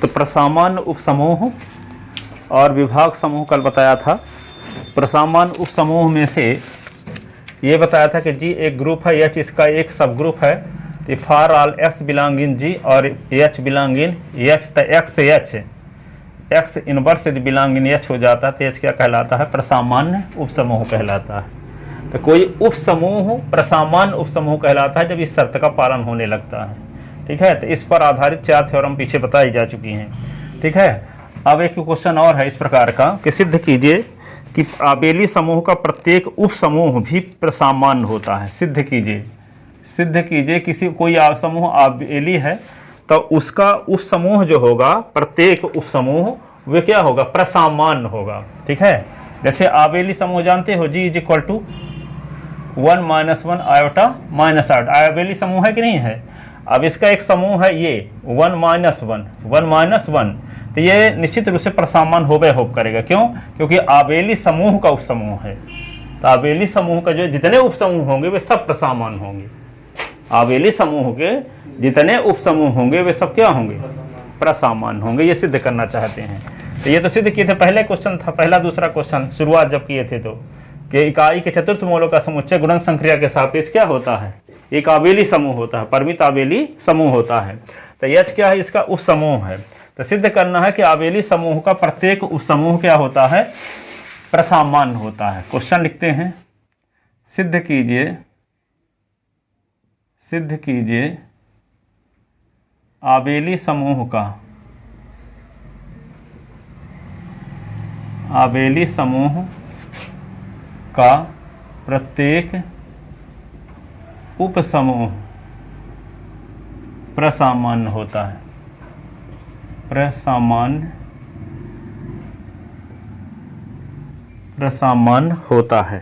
तो प्रसामान्य उपसमूह और विभाग समूह कल बताया था। प्रसामान्य उपसमूह में से ये बताया था कि जी एक ग्रुप है एच, इसका एक सब ग्रुप है, तो for all x belong in G और एच बिलोंग इन एच, तो एक्स एच एक्स इनवर्स यदि बिलोंग इन एच हो जाता है तो एच क्या कहलाता है? प्रसामान्य उपसमूह कहलाता है। तो कोई उपसमूह प्रसामान्य उपसमूह कहलाता है जब इस शर्त का पालन होने लगता है। ठीक है, तो इस पर आधारित 4 थ्योरम पीछे बताई जा चुकी हैं। ठीक है, अब एक क्वेश्चन और है इस प्रकार का कि सिद्ध कीजिए कि आबेली समूह का प्रत्येक उपसमूह भी प्रसामान्य होता है। सिद्ध कीजिए किसी कोई समूह आबेली है तो उसका उपसमूह जो होगा, प्रत्येक उपसमूह वे क्या होगा? प्रसामान्य होगा। ठीक है, जैसे आबेली समूह जानते हो G is equal to 1 - 1 iota minus iota, आबेली समूह है कि नहीं है? अब इसका एक समूह है ये 1 - 1, तो ये निश्चित रूप से प्रसामान्य होब करेगा। क्यों? क्योंकि आबेली समूह का उपसमूह है, तो आबेली समूह का जो जितने उपसमूह होंगे वे सब प्रसामान्य होंगे। आबेली समूह के जितने उपसमूह होंगे वे सब क्या होंगे? प्रसामान्य होंगे। ये सिद्ध करना चाहते हैं। तो ये तो सिद्ध किए थे, पहले क्वेश्चन था, पहला दूसरा क्वेश्चन शुरुआत जब किए थे तो कि इकाई के चतुर्थ मूलों का समुच्चय गुणन संक्रिया के सापेक्ष क्या होता है? एक आबेली समूह होता है, परिमित आबेली समूह होता है। तो एच क्या है? इसका उपसमूह है। तो सिद्ध करना है कि आबेली समूह का प्रत्येक उपसमूह क्या होता है? प्रसामान्य होता है। क्वेश्चन लिखते हैं, सिद्ध कीजिए आबेली समूह का प्रत्येक उपसमूह प्रसामान्य होता है। प्रसामान्य होता है।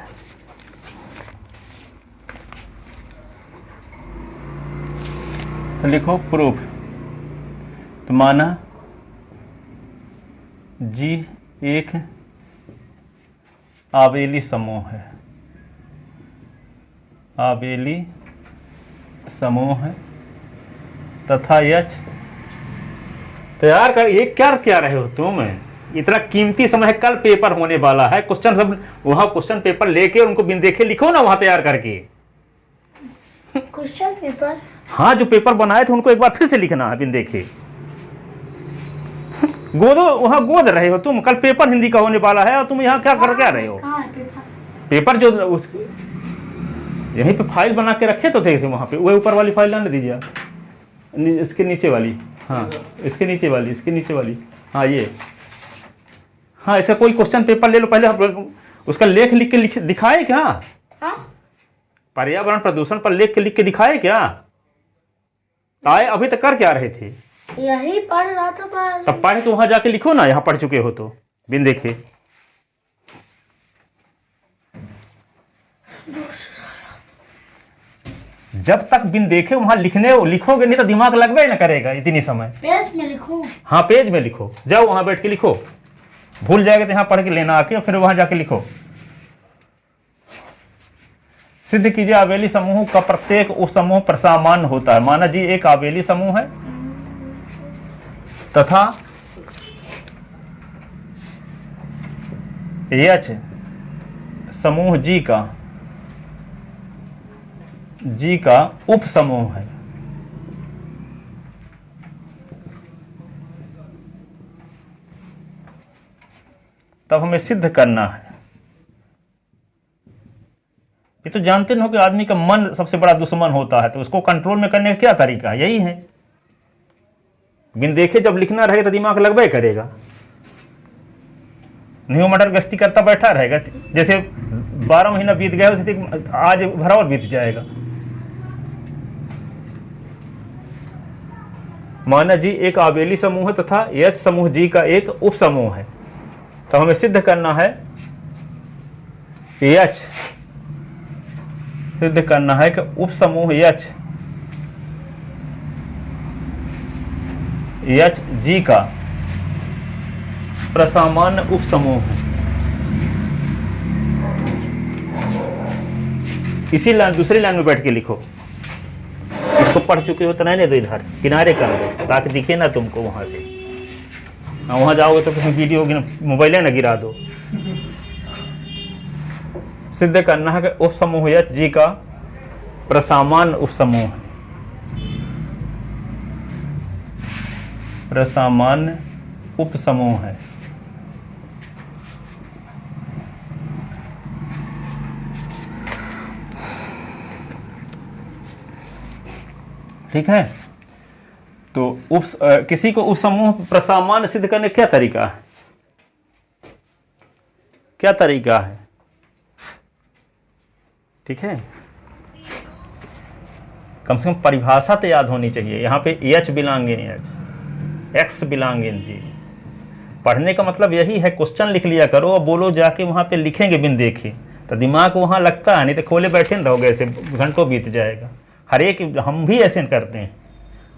तो लिखो प्रूफ। तो माना जी एक आबेली समूह है, तथा एच तैयार कर। ये क्या रहे हो तुम? इतना कीमती समय है, कल पेपर होने वाला है, क्वेश्चन सब वहां क्वेश्चन पेपर लेके उनको बिन देखे लिखो ना वहां तैयार करके। Question paper? हाँ, जो पेपर बनाए थे उनको एक बार फिर से लिखना है बिन देखे। वहां गोद रहे हो तुम, कल पेपर हिंदी का होने वाला है और तुम यहाँ क्या रहे हो? पेपर जो उस यहीं पे फाइल बना के रखे तो थे वहां पे, वो ऊपर वाली फाइल लाने दीजिए, इसके नीचे वाली, हाँ इसके नीचे वाली, हाँ ये, हाँ ऐसा कोई क्वेश्चन पेपर ले लो पहले, उसका लेख लिख के दिखाए क्या? पर्यावरण प्रदूषण पर लेख के दिखाए क्या? आए अभी तक कर क्या रहे थे? यही पढ़ रहा था। तब पढ़े तो वहां जाके लिखो ना, यहाँ पढ़ चुके हो तो बिन देखे। जब तक बिन देखे वहां लिखोगे नहीं तो दिमाग लगवे न करेगा इतनी समय। पेज में लिखो? हाँ पेज में लिखो, जाओ वहां बैठ के लिखो, भूल जाएगा तो यहाँ पढ़ के लेना आके फिर वहां जाके लिखो। सिद्ध कीजिए आबेली समूह का प्रत्येक उपसमूह प्रसामान्य होता है। माना जी एक आबेली समूह है तथा एच समूह जी का उपसमूह है। तब हमें सिद्ध करना है। ये तो जानते हो कि आदमी का मन सबसे बड़ा दुश्मन होता है, तो उसको कंट्रोल में करने का क्या तरीका है? यही है, बिन देखे जब लिखना रहेगा तो दिमाग लगबे करेगा, नहीं वो मटर गश्ती करता बैठा रहेगा। जैसे 12 महीना बीत गया वैसे आज भरा और बीत जाएगा। माना जी एक आबेली समूह है तथा एच समूह जी का एक उप समूह है। तो हमें सिद्ध करना है एच, सिद्ध करना है कि उप समूह एच जी का प्रसामान्य उप समूह है। इसी लाइन दूसरी लाइन में बैठ के लिखो, इसको पढ़ चुके हो तो रहने दो, इधर किनारे कर दो ताकि दिखे ना तुमको वहाँ से। वहाँ जाओगे तो कहीं वीडियो मोबाइल ना गिरा दो। सिद्ध करना है कि उपसमूह एच जी का प्रसामान्य उपसमूह है, प्रसामान्य उपसमूह है। ठीक है, तो किसी को उपसमूह प्रसामान्य सिद्ध करने क्या तरीका है, क्या तरीका है? ठीक है, कम से कम परिभाषा तो याद होनी चाहिए। यहाँ पे h belong in H, x belong in G. पढ़ने का मतलब यही है, क्वेश्चन लिख लिया करो और बोलो जाके वहाँ पे लिखेंगे बिन देखे, तो दिमाग वहाँ लगता है, नहीं तो खोले बैठे न रहोगे ऐसे, घंटों बीत जाएगा। हर एक, हम भी ऐसे करते हैं,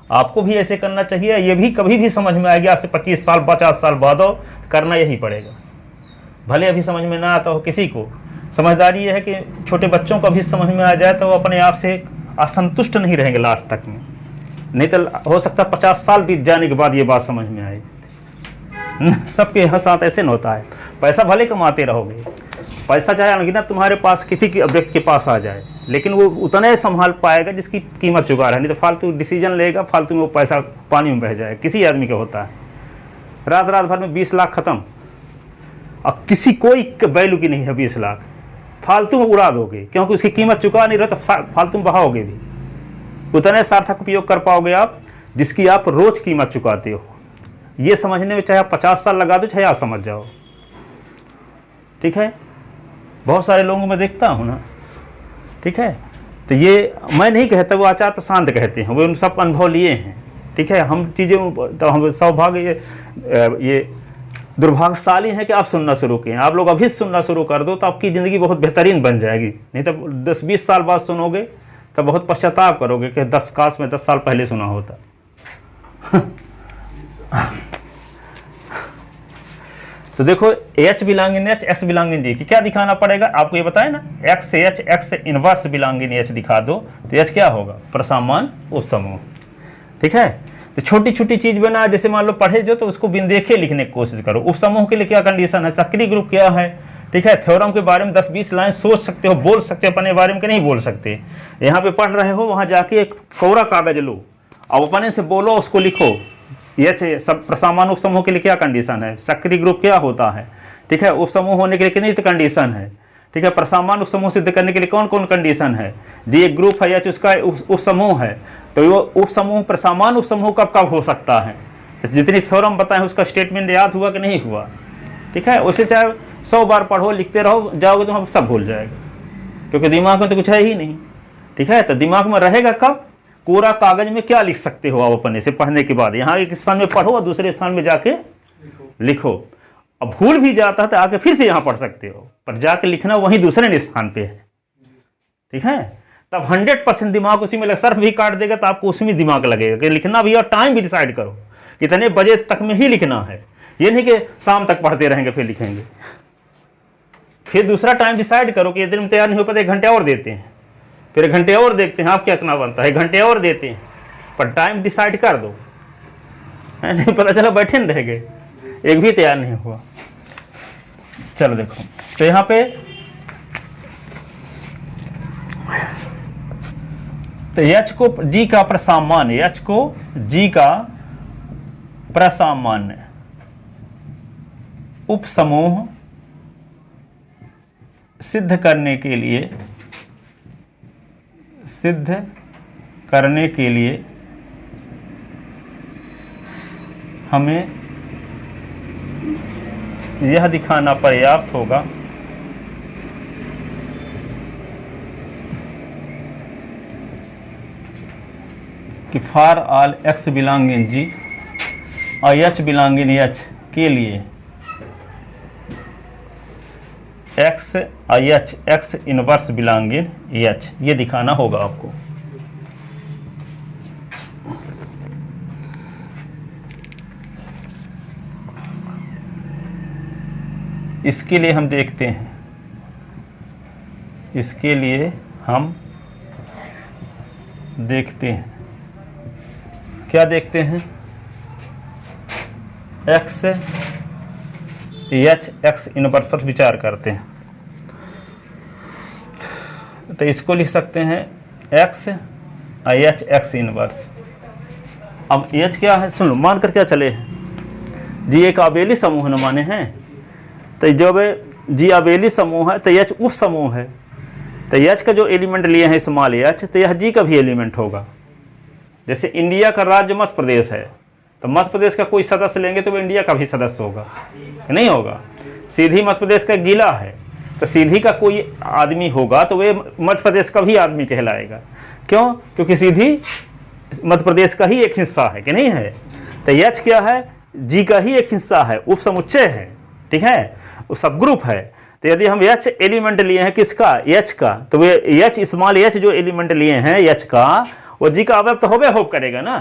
आपको भी ऐसे करना चाहिए। ये भी कभी भी समझ में आएगा, आज से 25 साल 50 साल बाद हो, करना यही पड़ेगा। भले अभी समझ में ना आता हो किसी को, समझदारी ये है कि छोटे बच्चों को भी समझ में आ जाए तो वो अपने आप से असंतुष्ट नहीं रहेंगे लास्ट तक में। नहीं तो हो सकता है 50 साल बीत जाने के बाद ये बात समझ में आए। सबके साथ ऐसे न होता है। पैसा भले कमाते रहोगे, पैसा चाहे अनगिनत तुम्हारे पास किसी के व्यक्ति के पास आ जाए, लेकिन वो उतना ही संभाल पाएगा जिसकी कीमत चुका रहा है। नहीं तो फालतू डिसीजन लेगा, फालतू में वो पैसा पानी में बह जाए। किसी आदमी का होता है, रात रात भर में 20 लाख खत्म, और किसी कोई वैल्यू की नहीं है 20 लाख, फालतू में उड़ा दोगे क्योंकि उसकी कीमत चुका नहीं रहा, तो फालतू में बहाओगे भी। उतने सार्थक उपयोग कर पाओगे आप जिसकी आप रोज कीमत चुकाते हो। ये समझने में चाहे आप 50 साल लगा दो, चाहे आप समझ जाओ। ठीक है, बहुत सारे लोगों में देखता हूँ ना। ठीक है, तो ये मैं नहीं कहता, वो आचार्य प्रशांत कहते हैं, वो उन सब अनुभव लिए हैं। ठीक है, हम चीज़ें तो हम सौभाग्य, ये दुर्भाग्यशाली है कि आप सुनना शुरू किए। आप लोग अभी सुनना शुरू कर दो तो आपकी ज़िंदगी बहुत बेहतरीन बन जाएगी। नहीं तो 10-20 साल बाद सुनोगे तो बहुत पश्चाताप करोगे कि 10 साल पहले सुना होता। तो देखो, h belong in H, s belong in G की क्या दिखाना पड़ेगा आपको, ये बताए ना, x H x inverse belong in H दिखा दो तो एच क्या होगा, प्रसामान्य उपसमूह। ठीक है, तो छोटी छोटी चीज बना, जैसे मान लो पढ़े जो तो उसको बिन देखे लिखने की कोशिश करो। उपसमूह के लिए क्या कंडीशन है, सक्रिय ग्रुप क्या है। ठीक है, थ्योरम के बारे में 10-20 लाइन सोच सकते हो, बोल सकते हो, अपने बारे में नहीं बोल सकते। यहाँ पे पढ़ रहे हो, वहाँ जाके एक कोरा कागज लो, अब अपने से बोलो, उसको लिखो। ये सब प्रसामान्य उपसमूह के लिए क्या कंडीशन है, सक्रिय ग्रुप क्या होता है। ठीक है, उपसमूह होने के लिए कितनी कंडीशन है। ठीक है, प्रसामान्य उपसमूह सिद्ध करने के लिए कौन कौन कंडीशन है। जी, एक ग्रुप है या उसका उपसमूह है, तो वो उपसमूह प्रसामान्य उपसमूह कब कब हो सकता है। जितनी थ्योरम बताएं उसका स्टेटमेंट याद हुआ कि नहीं हुआ। ठीक है, उसे चाहे 100 बार पढ़ो, लिखते रहो, जाओगे तो हम सब भूल जाएगा, क्योंकि दिमाग में तो कुछ है ही नहीं। ठीक है, तो दिमाग में रहेगा कब, कोरा कागज में क्या लिख सकते हो आप अपने से पढ़ने के बाद। यहाँ एक स्थान में पढ़ो और दूसरे स्थान में जाके लिखो। अब भूल भी जाता है तो आके फिर से यहाँ पढ़ सकते हो, पर जाके लिखना वहीं दूसरे स्थान पे है। ठीक है, तब 100% दिमाग उसी में लग, सर्फ भी काट देगा तो आपको उसी में दिमाग लगेगा कि लिखना भी, और टाइम भी डिसाइड करो कितने बजे तक में ही लिखना है। ये नहीं कि शाम तक पढ़ते रहेंगे फिर लिखेंगे। फिर दूसरा टाइम डिसाइड करो कि ये दिन में तैयार नहीं हो पाते, 1 घंटे और देते हैं, फिर 1 घंटे और देखते हैं आप क्या इतना बनता है, 1 घंटे और देते हैं, पर टाइम डिसाइड कर दो। नहीं पता चला बैठे नहीं रह गए, एक भी तैयार नहीं हुआ। चलो देखो, तो यहाँ पे तो एच को जी का प्रसामान्य, एच को जी का प्रसामान्य उपसमूह सिद्ध करने के लिए हमें यह दिखाना पर्याप्त होगा कि for all x belong in G और एच बिलोंग इन एच के लिए एक्स और h, x inverse belong in H, ये दिखाना होगा आपको। इसके लिए हम देखते हैं, इसके लिए हम देखते हैं क्या देखते हैं, एक्स एच एक्स इनवर्स पर विचार करते हैं। तो इसको लिख सकते हैं एक्स एच एक्स इनवर्स। अब एच क्या है, सुन लो, मान कर क्या चले हैं जी, एक आबेली समूह न माने हैं। तो जब जी आबेली समूह है तो एच उप समूह है, तो एच का जो एलिमेंट लिए हैं स्मॉल एच, तो यह जी का भी एलिमेंट होगा। जैसे इंडिया का राज्य मध्य प्रदेश है, तो मध्य प्रदेश का कोई सदस्य लेंगे तो वो इंडिया का भी सदस्य होगा, नहीं होगा। सीधी मध्य प्रदेश का जिला है, तो सीधी का कोई आदमी होगा तो वे मध्य प्रदेश का भी आदमी कहलाएगा। क्यों? क्योंकि सीधी मध्य प्रदेश का ही एक हिस्सा है, कि नहीं है। तो एच क्या है, जी का ही एक हिस्सा है, उप समुच्चय है, ठीक है, वो सब ग्रुप है। तो यदि हम एच एलिमेंट लिए हैं किसका, एच का, तो वे एच स्मॉल एच जो एलिमेंट लिए हैं एच का, वो जी का अवयव तो होबे होप करेगा ना,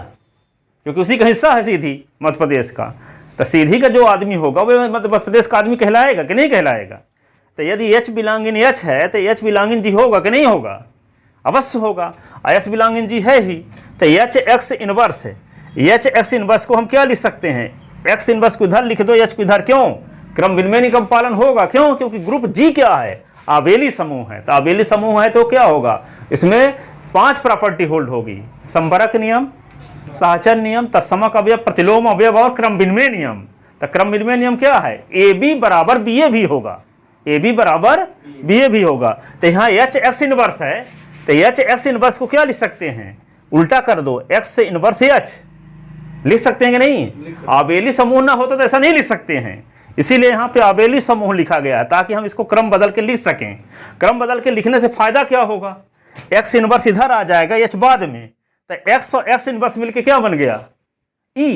क्योंकि उसी का हिस्सा है सीधी मध्य प्रदेश का। तो सीधी का जो आदमी होगा वो मध्य प्रदेश का आदमी कहलाएगा कि नहीं कहलाएगा। तो यदि एच बिलोंग इन एच है तो एच बिलोंग इन जी होगा कि नहीं होगा, अवश्य होगा। एच बिलोंग इन जी है ही, तो एच एक्स इनवर्स है। एच एक्स इनवर्स को हम क्या लिख सकते हैं, एक्स इनवर्स को इधर लिख दो, एच को इधर। क्यों? क्रम विनिमय नियम का पालन होगा। क्यों? क्योंकि ग्रुप जी क्या है, आबेली समूह है। तो आबेली समूह है तो क्या होगा, इसमें 5 प्रॉपर्टी होल्ड होगी, संबरक नियम, सहचर नियम, तत्समक अवयव, प्रतिलोम अवयव और क्रम विनिमय नियम। तो क्रम विनिमय नियम क्या है, ए बी बराबर बी ए भी होगा, ए बी बराबर बी ए भी होगा। तो यहाँ एच एक्स इनवर्स है, तो एच एक्स इनवर्स को क्या लिख सकते हैं, उल्टा कर दो, एक्स से इनवर्स एच लिख सकते हैं कि नहीं। आबेली समूह ना होता तो ऐसा नहीं लिख सकते हैं, इसीलिए यहाँ पे आबेली समूह लिखा गया है, ताकि हम इसको क्रम बदल के लिख सकें। क्रम बदल के लिखने से फायदा क्या होगा, एक्स इनवर्स इधर आ जाएगा, एच बाद में, तो एक्स और एक्स इनवर्स मिलके क्या बन गया, ई।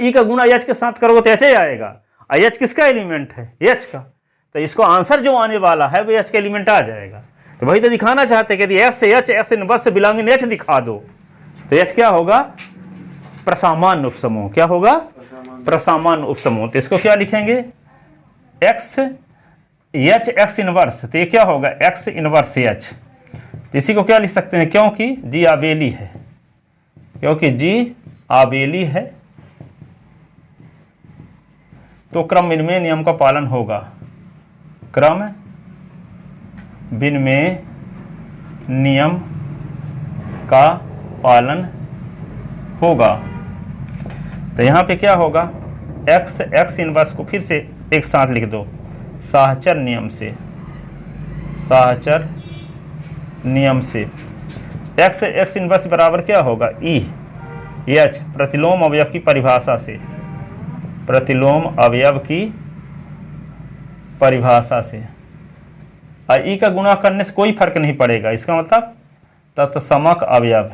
ई का गुना एच के साथ करोगे तो एच ही आएगा। एच किसका एलिमेंट है, एच का। तो इसको आंसर जो आने वाला है वो एच का एलिमेंट आ जाएगा। तो वही तो दिखाना चाहते हैं कि यदि एच से एच एक्स इनवर्स से बिलोंग इन एच दिखा दो, तो एच क्या होगा, प्रसामान्य उपसमूह। क्या होगा, प्रसामान्य उपसमूह। तो इसको क्या लिखेंगे, एक्स एच एक्स इनवर्स, तो ये क्या होगा, एक्स इनवर्स एच। तो इसी को क्या लिख सकते हैं, क्योंकि जी आबेली है, क्योंकि जी आबेली है तो क्रम विनिमय नियम का पालन होगा, क्रम विनिमय नियम का पालन होगा। तो यहाँ पे क्या होगा, एक्स एक्स इनवर्स को फिर से एक साथ लिख दो, सहचर नियम से, सहचर नियम से एक्स एक्स इनवर्स बराबर क्या होगा, ई एच प्रतिलोम अवयव की परिभाषा से, प्रतिलोम अवयव की परिभाषा से। ई का गुणा करने से कोई फर्क नहीं पड़ेगा, इसका मतलब तत्समक अवयव,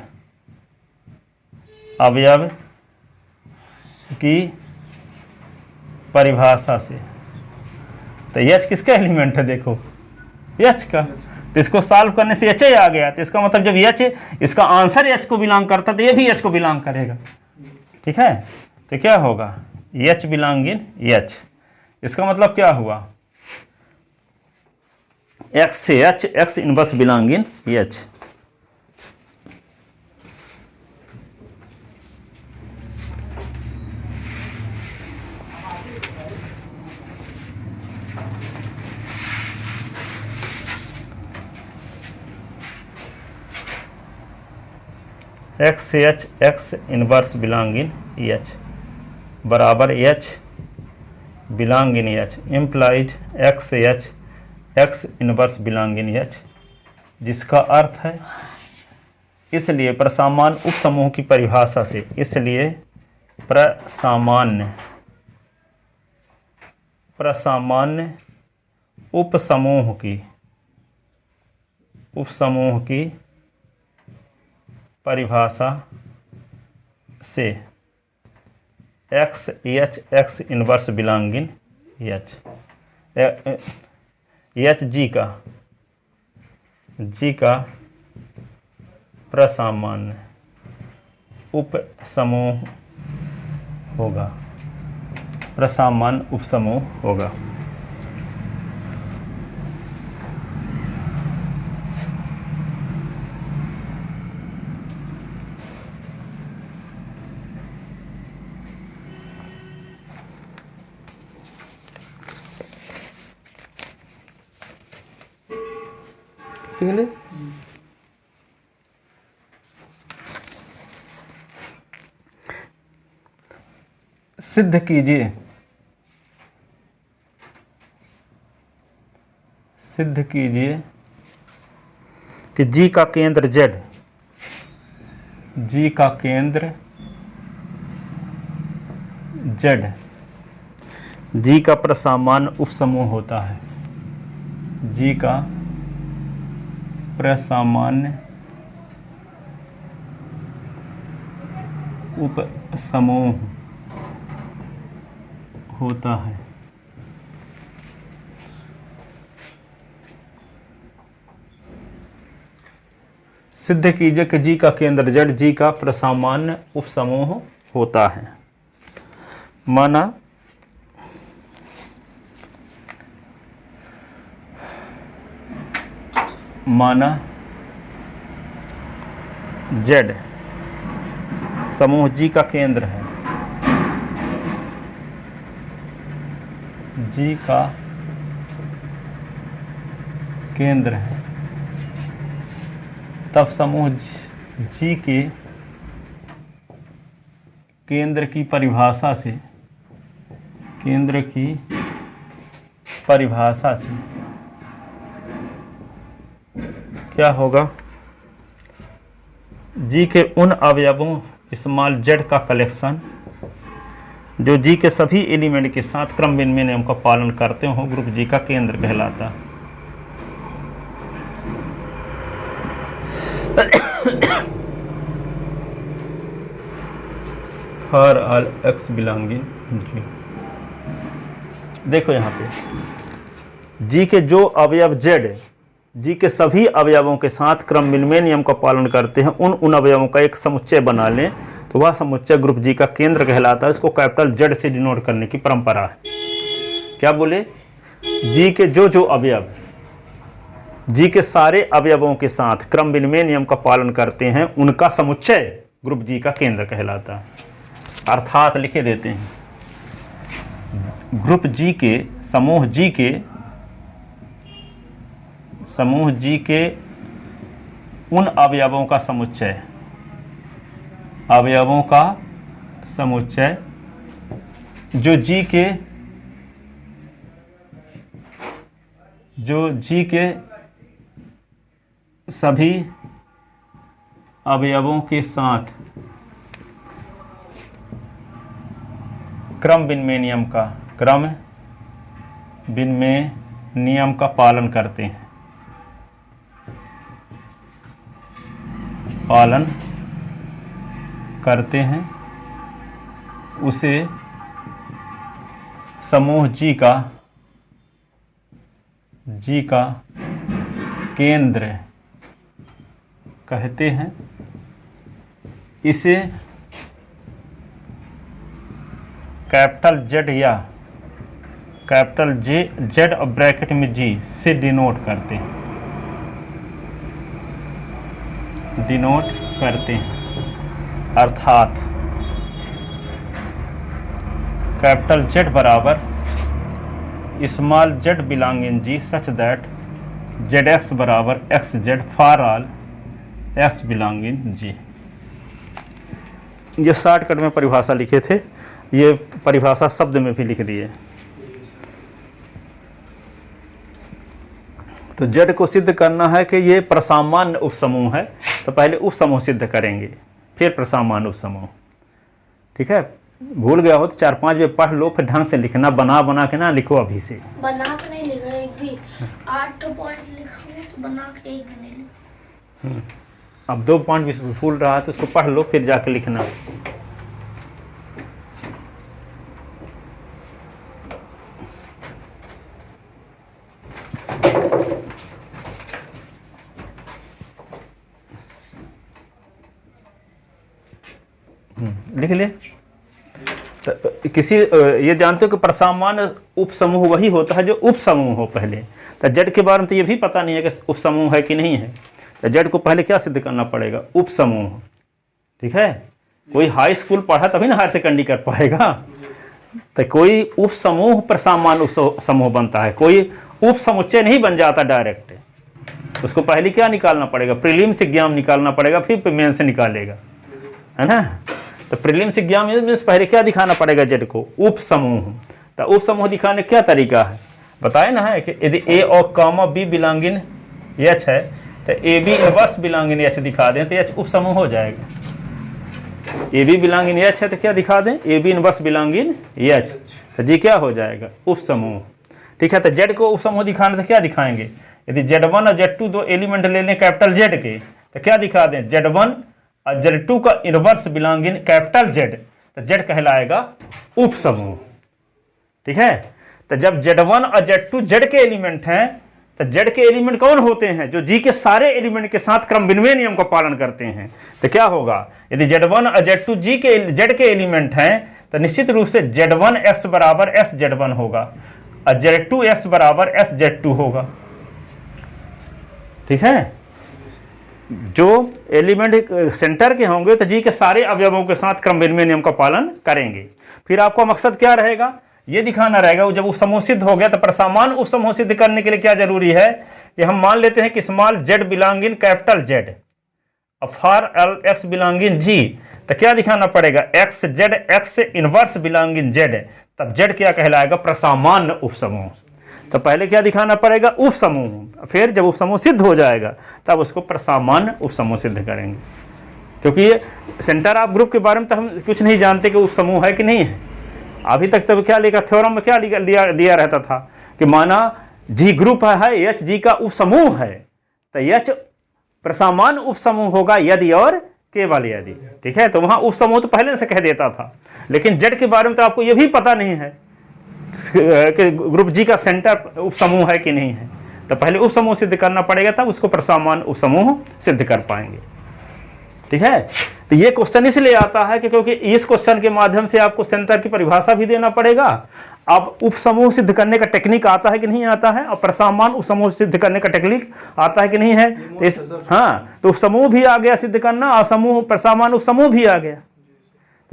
अवयव की परिभाषा से। तो एच किसका एलिमेंट है, देखो एच का। तो इसको सॉल्व करने से एच आ गया, तो इसका मतलब जब एच इसका आंसर एच को बिलोंग करता तो ये भी एच को बिलोंग करेगा, ठीक है। तो क्या होगा, एच बिलोंग इन एच। इसका मतलब क्या हुआ, एक्स से h x inverse belong in H. X से h x inverse belong in H बराबर h belong in H implies x से h x inverse belong in H, जिसका अर्थ है, इसलिए प्रसामान्य उपसमूह की परिभाषा से, इसलिए प्रसामान्य उपसमूह की परिभाषा से x H x inverse belong in H, H G का प्रसामान्य उपसमूह होगा, प्रसामान्य उपसमूह होगा। ठीक है। सिद्ध कीजिए, सिद्ध कीजिए कि जी का केंद्र जेड, जी का केंद्र जेड, जी का प्रसामान्य उपसमूह होता है, जी का प्रसामान्य उपसमूह होता है। सिद्ध कीजिए कि जी का केंद्र जेड, जी का प्रसामान्य उपसमूह होता है। माना जेड समूह जी का केंद्र है, जी का केंद्र है, तब समूह जी के केंद्र की परिभाषा से, केंद्र की परिभाषा से क्या होगा, जी के उन अवयवों स्मॉल जेड का कलेक्शन जो जी के सभी एलिमेंट के साथ क्रम विनिमय नियम का पालन करते हो, ग्रुप जी का केंद्र कहलाता है। फॉर ऑल एक्स बिलोंगिंग जी, देखो यहाँ पे जी के जो अवयव जेड जी के सभी अवयवों के साथ क्रम विनिमय नियम का पालन करते हैं, उन अवयवों का एक समुच्चय बना लें तो वह समुच्चय ग्रुप जी का केंद्र कहलाता है। इसको कैपिटल जेड से डिनोट करने की परंपरा है। क्या बोले, जी के जो अवयव जी के सारे अवयवों के साथ क्रम विनिमय नियम का पालन करते हैं, उनका समुच्चय ग्रुप जी का केंद्र कहलाता है। अर्थात लिखे देते हैं, ग्रुप जी के समूह जी के उन अवयवों का समुच्चय, अवयवों का समुच्चय जो जी के सभी अवयवों के साथ क्रम विनिमय नियम का पालन करते हैं, उसे समूह जी का केंद्र कहते हैं। इसे कैपिटल जेड या कैपिटल जेड और ब्रैकेट में जी से डिनोट करते हैं, अर्थात कैपिटल जेड बराबर small z belong in G such that z x बराबर x z for all x belong in G. ये शॉर्टकट में परिभाषा लिखे थे, ये परिभाषा शब्द में भी लिख दिए। तो जेड को सिद्ध करना है कि ये प्रसामान्य उपसमूह है, तो पहले उपसमूह सिद्ध करेंगे, फिर प्रसामान्य उपसमूह। ठीक है, भूल गया हो तो 4-5 बार पढ़ लो, फिर ढंग से लिखना, बना के ना लिखो अभी से। बना के नहीं लिखा एक भी, 8 पॉइंट लिखा तो बना के एक भी नहीं लिखा। अब 2 पॉइंट भी भूल रहा है तो उसको पढ़ लो, फिर जाके लिखना। लिख ले। तो किसी ये जानते हो कि प्रसामान्य उपसमूह वही होता है जो उपसमूह हो पहले। तो जेड के बारे में तो ये भी पता नहीं है कि उपसमूह है कि नहीं है, तो जेड को पहले क्या सिद्ध करना पड़ेगा, उपसमूह। ठीक है, कोई हाई स्कूल पढ़ा तभी ना हायर सेकेंडरी कर पाएगा। तो कोई उपसमूह प्रसामान्य उपसमूह बनता है, कोई उपसमुच्चय नहीं बन जाता डायरेक्ट। उसको पहले क्या निकालना पड़ेगा, प्रीलिम्स एग्जाम निकालना पड़ेगा, फिर मेंस से निकालेगा, है ना। तो प्रीलिम्स एग्जाम मीन्स पहले क्या दिखाना पड़ेगा, जेड को उप समूह। तो उप समूह दिखाने का क्या तरीका है बताए ना, है कि यदि ए और कॉमा बी बिलोंगिंग एच है तो A B inverse belonging H दिखा दें तो एच उप समूह हो जाएगा। ए बी बिलोंगिंग एच है तो क्या दिखा दें, A B inverse belonging H, तो जी क्या हो जाएगा, उप समूह। ठीक है, तो जेड को उप समूह दिखाना तो क्या दिखाएंगे, यदि Z1 और Z2 दो एलिमेंट ले लें कैपिटल जेड के तो क्या दिखा दें, Z1 और Z2 का इनवर्स बिलोंगिंग कैपिटल जेड, तो जेड कहलाएगा उप समूह। ठीक है, तो जब Z1 और Z2 जेड के एलिमेंट हैं तो जेड के एलिमेंट कौन होते हैं, जो जी के सारे एलिमेंट के साथ क्रम विनिमय नियम का पालन करते हैं। तो क्या होगा, यदि Z1 और Z2 जेड के एलिमेंट हैं तो निश्चित रूप से Z1 S बराबर S Z1 होगा और Z2 S बराबर S Z2 होगा। ठीक है, जो एलिमेंट सेंटर के होंगे तो जी के सारे अवयवों के साथ क्रम विनिमय नियम का पालन करेंगे। फिर आपका मकसद क्या रहेगा, ये दिखाना रहेगा जब उपसमूह सिद्ध हो गया तो प्रसमान उपसमूह सिद्ध करने के लिए क्या जरूरी है कि हम मान लेते हैं कि small z belonging capital Z, for all x belonging G, तो क्या दिखाना पड़ेगा, x z x inverse belonging Z, तब जेड क्या कहलाएगा, प्रसामान्य उपसमूह। तो पहले क्या दिखाना पड़ेगा, उपसमूह, फिर जब उपसमूह सिद्ध हो जाएगा तब उसको प्रसामान्य उपसमूह सिद्ध करेंगे। क्योंकि ये सेंटर ऑफ ग्रुप के बारे में तो हम कुछ नहीं जानते कि उपसमूह है कि नहीं है। अभी तक तब क्या लिखा, थ्योरम में क्या दिया रहता था कि माना जी ग्रुप है, एच जी का उपसमूह है, तो एच प्रसामान्य उपसमूह होगा यदि और केवल यदि। ठीक है, तो वहां उपसमूह तो पहले से कह देता था, लेकिन जेड के बारे में तो आपको यह भी पता नहीं है कि ग्रुप जी का सेंटर उपसमूह है कि नहीं है। तो पहले उपसमूह सिद्ध करना पड़ेगा तब उसको प्रसामान्य उपसमूह सिद्ध कर पाएंगे। ठीक है, तो ये क्वेश्चन इसलिए आता है कि क्योंकि इस क्वेश्चन के माध्यम से आपको सेंटर की परिभाषा भी देना पड़ेगा, अब उपसमूह सिद्ध करने का टेक्निक आता है कि नहीं आता है, और प्रसामान्य उपसमूह सिद्ध करने का टेक्निक आता है कि नहीं है। तो इस तो उपसमूह भी आ गया सिद्ध करना और समूह प्रसामान्य उपसमूह भी आ गया।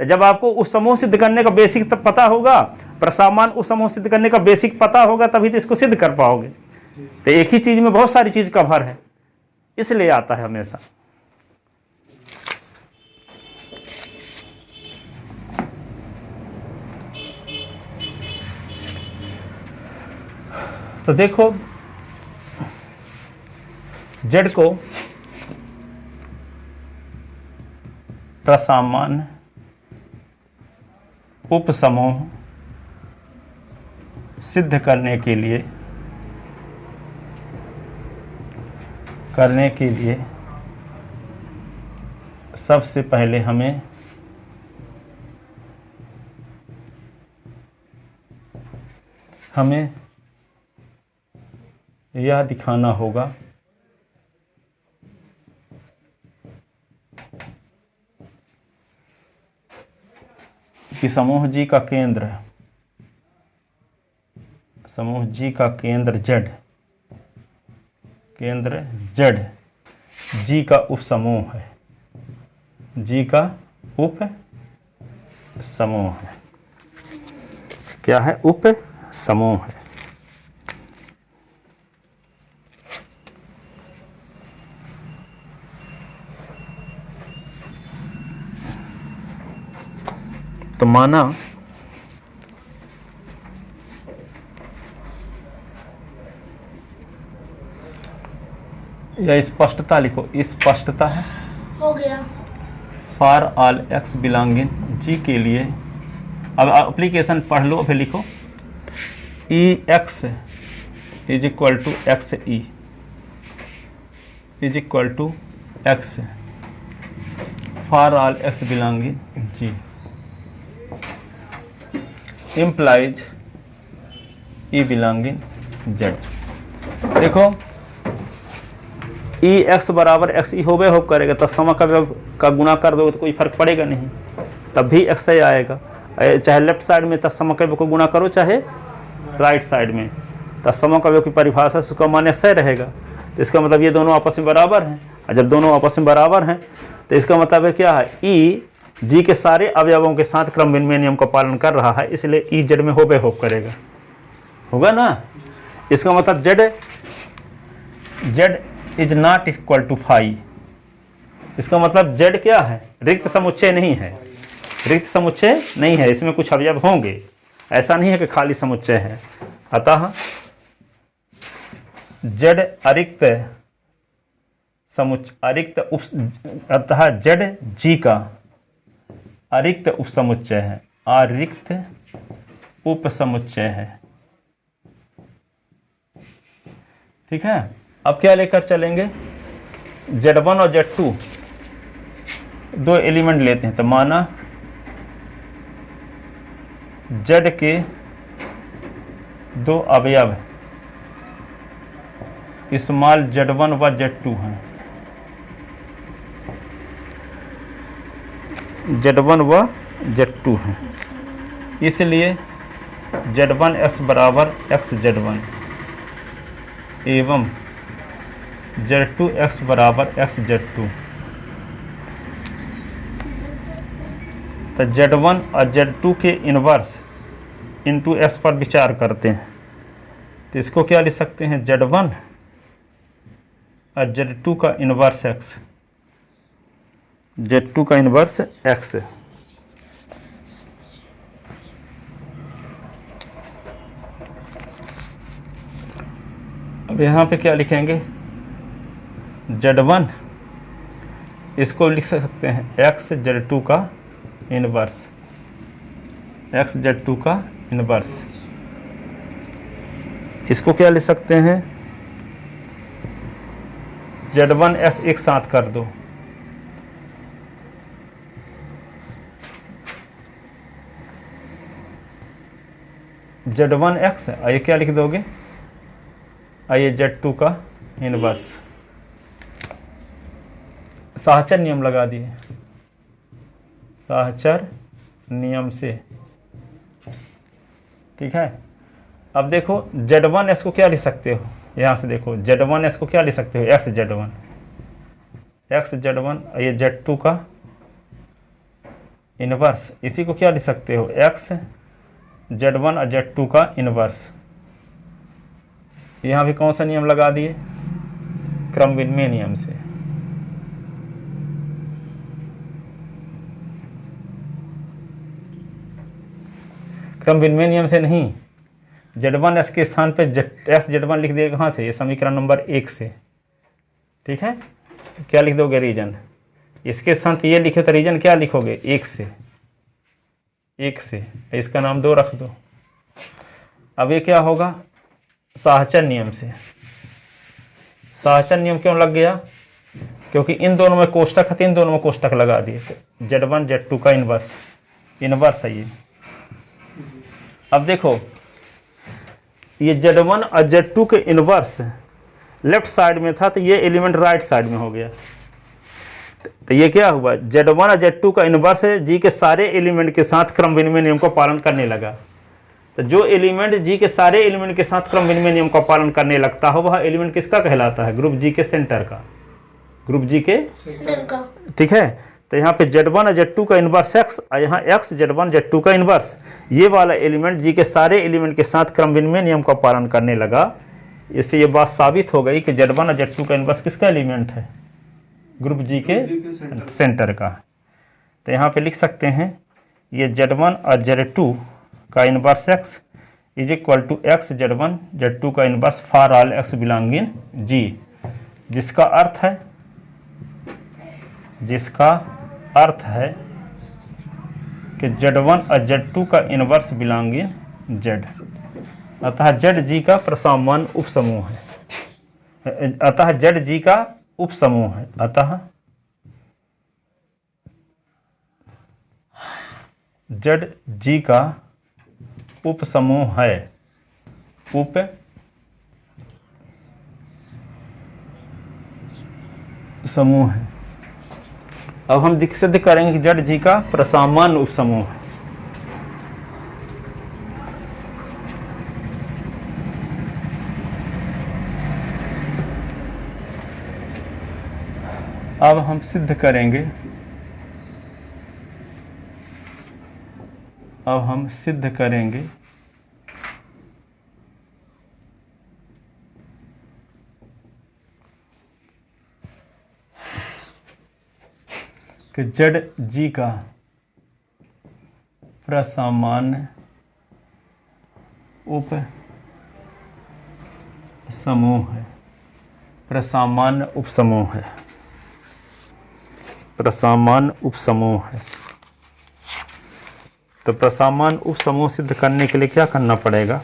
तो जब आपको उपसमूह सिद्ध करने का बेसिक तब पता होगा, प्रसामान्य उपसमूह सिद्ध करने का बेसिक पता होगा, तभी तो इसको सिद्ध कर पाओगे। तो एक ही चीज में बहुत सारी चीज का भर है, इसलिए आता है हमेशा। तो देखो जेड को प्रसामान्य उपसमूह सिद्ध करने के लिए सबसे पहले हमें यह दिखाना होगा कि समूह जी का केंद्र जेड जी का उपसमूह है, क्या है, उप समूह है। तो माना या स्पष्टता लिखो, स्पष्टता है हो गया। For all x belonging G के लिए, अब एप्लीकेशन पढ़ लो, फिर लिखो e x is equal to x e is equal to x for all x belonging G implies E belonging Z। देखो ई एक्स बराबर एक्स ई होबे हो करेगा तो समकव्य का गुणा कर दो तो कोई फर्क पड़ेगा नहीं, तब भी एक्स ही आएगा। चाहे लेफ्ट साइड में तत्समकव्य को गुणा करो, चाहे राइट साइड में, तत्समकव्य की परिभाषा से उसका मान एक्स रहेगा। तो इसका मतलब ये दोनों आपस में बराबर हैं, और जब दोनों आपस में बराबर हैं तो इसका मतलब है क्या है, ई जी के सारे अवयवों के साथ क्रम विनिमय नियम का पालन कर रहा है, इसलिए ई जेड में होबे होप करेगा, होगा ना। इसका मतलब Z is not equal to 5। इसका मतलब z क्या है? रिक्त समुच्चय नहीं है, रिक्त समुच्चय नहीं है, इसमें कुछ अवयव होंगे, ऐसा नहीं है कि खाली समुच्चय है। अतः z अरिक्त अतः z g का अरिक्त उपसमुच्चय है, अरिक्त उपसमुच्चय है। ठीक है, अब क्या लेकर चलेंगे? z1 और z2 दो एलिमेंट लेते हैं, तो माना z के दो अवयव हैं, स्मॉल z1 व z2 हैं, z1 व z2 हैं, इसलिए z1x बराबर xz1 एवं z2x बराबर xz2। तो z1 और z2 के इनवर्स इंटू s पर विचार करते हैं, तो इसको क्या लिख सकते हैं? z1 और z2 का इनवर्स x, z2 का इनवर्स x। अब यहाँ पे क्या लिखेंगे? z1 इसको लिख सकते हैं x z2 का इनवर्स, x z2 का इनवर्स। इसको क्या लिख सकते हैं? z1 s एक साथ कर दो, z1 x, आइए क्या लिख दोगे? आइए z2 का इनवर्स। साहचर नियम लगा दिए, साहचर नियम से। ठीक है, अब देखो z1 s को क्या लिख सकते हो? यहाँ से देखो z1 s को क्या लिख सकते हो? x z1, ये z2 का इनवर्स, इसी को क्या लिख सकते हो? x z1 और z2 का इनवर्स। यहाँ भी कौन सा नियम लगा दिए? क्रम विनिमय नियम से। क्रम विनिमय नियम से नहीं, z1 s के स्थान पे s z1 लिख दिए कहाँ से? ये समीकरण नंबर 1 से। ठीक है, क्या लिख दोगे? रीजन। इसके स्थान पे ये लिखे तो रीजन क्या लिखोगे? 1 से, 1 से, इसका नाम 2 रख दो। अब ये क्या होगा? साहचर नियम से। साहचर नियम क्यों लग गया? क्योंकि इन दोनों में कोष्टक है, इन दोनों में कोष्टक लगा दिए, तो z1 z2 का इनवर्स, इनवर्स है ये। अब देखो ये z1 और z2 के इनवर्स लेफ्ट साइड में था, तो ये एलिमेंट राइट साइड में हो गया। तो ये क्या हुआ? z1 और z2 का इनवर्स है, जी के सारे एलिमेंट के साथ क्रम विनिमय नियम का पालन करने लगा। तो जो एलिमेंट जी के सारे एलिमेंट के साथ क्रम विनिमय नियम का पालन करने लगता हो, वह एलिमेंट किसका कहलाता है? ग्रुप जी के सेंटर का, ग्रुप जी के सेंटर का। ठीक है, तो यहाँ पे z1 और z2 का इनवर्स x, और यहाँ x z1 z2 का इनवर्स, ये वाला एलिमेंट जी के सारे एलिमेंट के साथ क्रम विनिमय नियम का पालन करने लगा। इससे ये बात साबित हो गई कि z1 और z2 का इनवर्स किसका एलिमेंट है? ग्रुप जी के सेंटर का। तो यहाँ पे लिख सकते हैं ये z1 और z2 का inverse x is equal to x z1 z2 का inverse for all x belonging G, जिसका अर्थ है कि z1 और z2 का इनवर्स बिलोंगिंग Z। अतः Z G का प्रसामान्य उपसमूह है, अतः Z G का उपसमूह है, अतः Z G का उपसमूह है, उप समूह है। अब हम सिद्ध करेंगे कि Z G का प्रसामान्य उपसमूह है। अब हम सिद्ध करेंगे, कि जेड जी का प्रसामान्य उप समूह है, प्रसामान्य उपसमूह है, प्रसामान्य उपसमूह है। तो प्रसामान्य उपसमूह सिद्ध करने के लिए क्या करना पड़ेगा?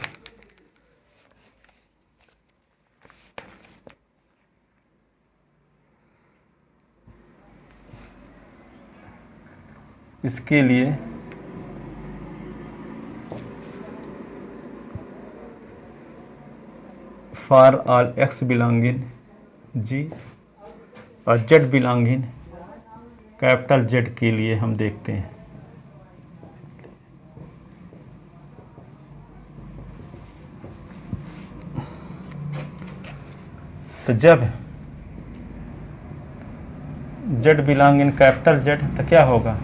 इसके लिए फॉर ऑल एक्स बिलोंगिंग जी और जेड बिलोंगिंग कैपिटल जेड के लिए हम देखते हैं। तो जब z belong in capital Z तो क्या होगा?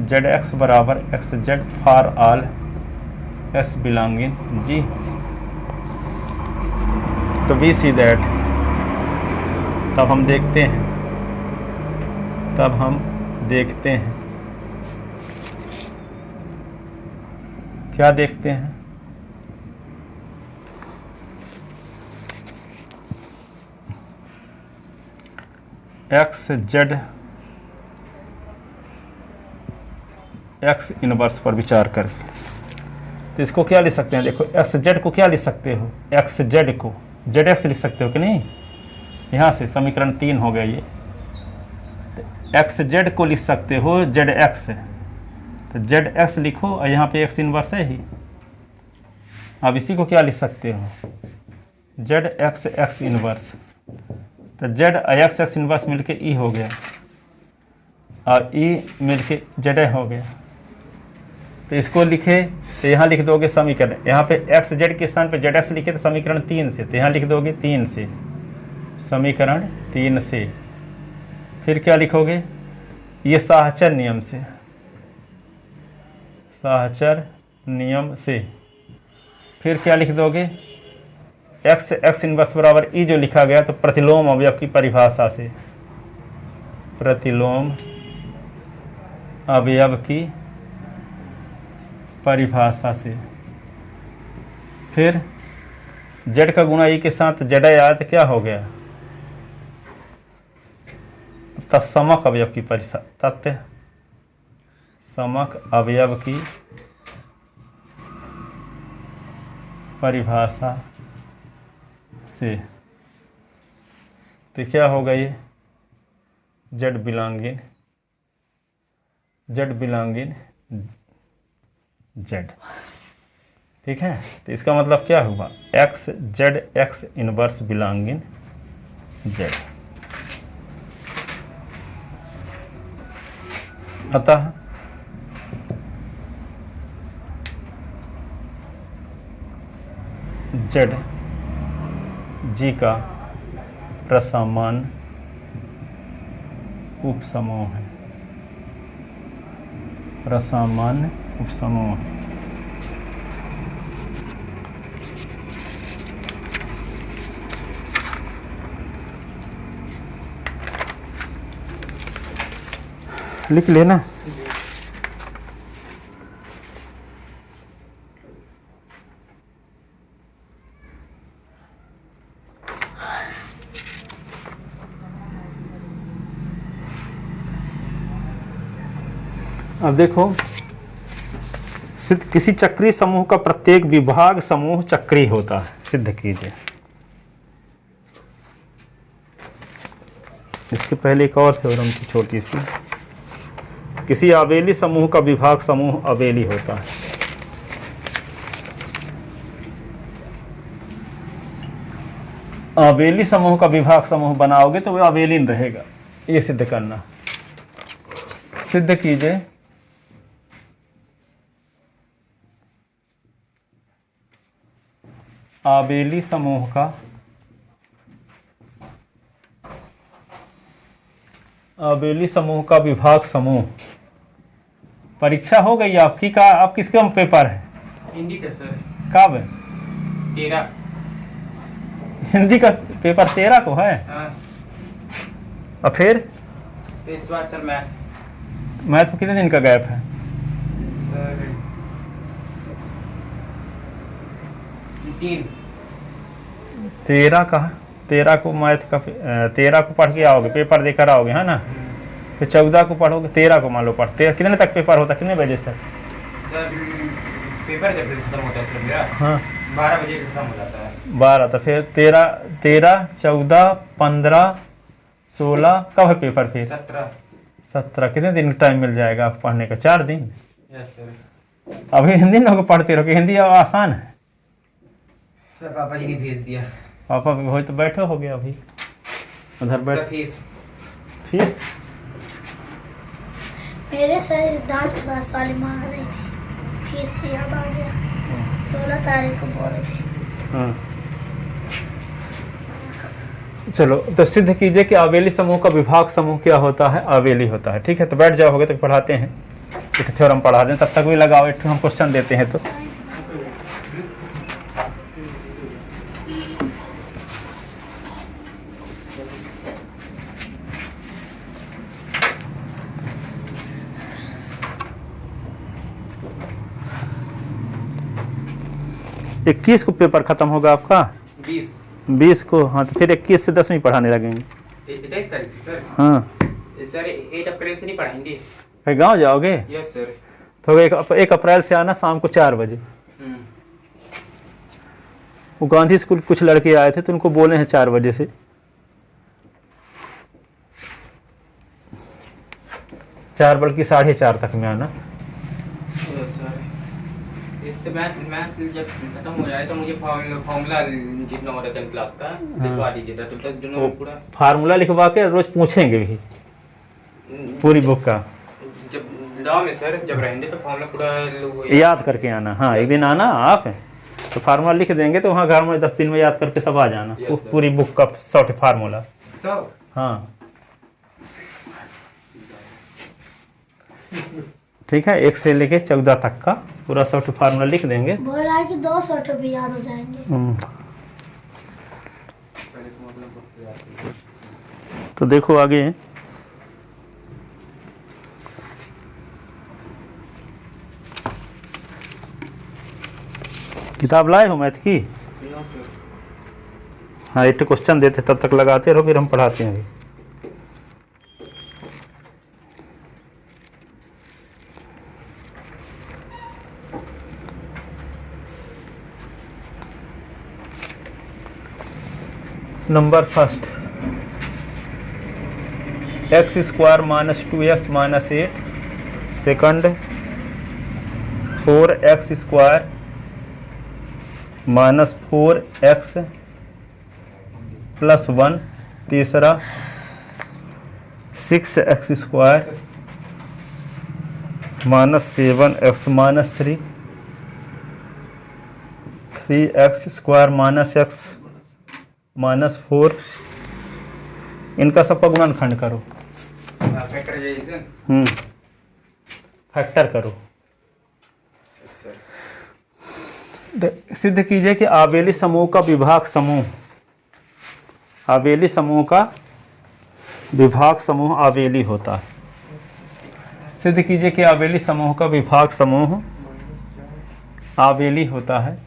जेड एक्स बराबर x z for all s belonging G. तो वी सी दैट, तब हम देखते हैं, क्या देखते हैं? एक्स जेड एक्स इनवर्स पर विचार करके। तो इसको क्या लिख सकते हैं? देखो एक्स जेड को क्या लिख सकते हो? एक्स जेड को जेड एक्स लिख सकते हो कि नहीं? यहाँ से समीकरण 3 हो गया ये। एक्स जेड को लिख सकते हो जेड एक्स, तो जेड एक्स लिखो और यहाँ पे एक्स इनवर्स है ही। अब इसी को क्या लिख सकते हो? Z x x inverse. तो जेड एक्स एक्स इनवर्स मिलके ई हो गया और ई मिलके जेड हो गया। तो इसको लिखे तो यहाँ लिख दोगे समीकरण, यहाँ पे एक्स जेड के स्थान पे जेड एक्स लिखे तो समीकरण 3 से, तो यहाँ लिख दोगे 3 से, समीकरण 3 से। फिर क्या लिखोगे? ये साहचर नियम से, साहचर नियम से। फिर क्या लिख दोगे? एक्स एक्स इनवर्स बराबर ई जो लिखा गया तो प्रतिलोम अवयव की परिभाषा से, प्रतिलोम अवयव की परिभाषा से। फिर जेड का गुणा ई के साथ जेड आया तो क्या हो गया? तत्समक अवयव की परिभाषा, तथ्य समक अवयव की परिभाषा से। तो क्या होगा ये? Z belonging Z. ठीक है, तो इसका मतलब क्या हुआ? X z x inverse belonging Z. अतः जेड जी का प्रसामान्य उपसमूह है, प्रसामान्य उपसमूह है। लिख लेना। अब देखो, सिद्ध किसी चक्रीय समूह का प्रत्येक विभाग समूह चक्रीय होता है, सिद्ध कीजिए। इसके पहले एक और थ्योरम थी छोटी सी, किसी आवेली समूह का विभाग समूह आवेली होता है। आवेली समूह का विभाग समूह बनाओगे तो वह आवेलीन रहेगा, ये सिद्ध करना। सिद्ध कीजिए आवेली समूह का विभाग समूह। परीक्षा हो गई आपकी का? आप किसका पेपर है? हिंदी का सर। कब? 13। हिंदी का पेपर 13 को है? हाँ। और फिर तो इस बार सर मैथ। मैथ में कितने दिन का गैप है? सर 3। 13 का, 13 को मैथ का 13 को पढ़ के आओगे, पेपर देकर आओगे, है ना? फिर 14 को पढ़ोगे, 13 को मान लो पढ़ते, कितने तक पेपर होता है, कितने बजे तक? सर पेपर जब खत्म होता है सर मेरा, हाँ 12 बजे खत्म हो जाता है। 12, तो फिर 13, 14, 15, 16, कब है पेपर फिर? 17, कितने दिन टाइम मिल जाएगा आपको पढ़ने का? 4 दिन। Yes sir. अभी हिंदी ना को पढ़ते रहो, हिंदी आसान है। सर पापा जी ने भेज दिया। पापा हो तो बैठे हो गया अभी उधर सर बैठ। फीस मेरे सर डांस क्लास वाले मांग रही थी, फीस से याद आ गया, 16 तारीख को बोल रहे थे। हाँ चलो, तो सिद्ध कीजिए कि आवेली समूह का विभाग समूह क्या होता है? आवेली होता है। ठीक है, तो बैठ जाओगे तो पढ़ाते हैं, एक थ्योरम पढ़ा दें, तब तक भी लगाओ, एक हम क्वेश्चन देते हैं। तो इक्कीस को पेपर खत्म होगा आपका, 20 को। हाँ तो फिर 21 से 10वीं पढ़ाने लगेंगे। 23 तारीख से सर? हाँ सर 8 अप्रैल से नहीं पढ़ाएंगे? फिर गाँव जाओगे? Yes sir. तो 1 अप्रैल से आना शाम को 4 बजे। वो गांधी स्कूल कुछ लड़के आए थे तो उनको बोले हैं 4 बजे से। 4 बल्कि 4:30 तक में आना। इससे मैथ जब खत्म हो जाए तो मुझे फॉर्मूला जितना हो रहा है 10 क्लास का लिखवा दीजिएगा, तो 10 दिनों में पूरा फार्मूला लिखवा के रोज पूछेंगे भी पूरी बुक का। जब गाँव में सर जब रहेंगे तो फॉर्मूला पूरा याद करके आना। हाँ एक दिन आना आप, तो फार्मूला लिख देंगे तो वहाँ घर में 10 दिन में याद करके सब आ जाना। पूरी बुक का शॉर्ट फार्मूला सब। हाँ ठीक है, 1 से लेके 14 तक का पूरा शॉर्ट फार्मूला लिख देंगे। बोल रहा है कि 2 शॉर्ट भी याद हो जाएंगे। तो देखो आगे, किताब लाए हो मैथ की? हाँ एक क्वेश्चन देते तब तक लगाते रहो, फिर हम पढ़ाते हैं अभी। Number first, x² - 2x - 8। Second 4x² - 4x + 1। तीसरा 6x² - 7x - 3। 3x² - x -4। इनका सबका गुणनखंड करो, फैक्टर करो। सिद्ध कीजिए कि आवेली समूह का विभाग समूह, आवेली समूह का विभाग समूह आवेली होता है। सिद्ध कीजिए कि आवेली समूह का विभाग समूह आवेली होता है।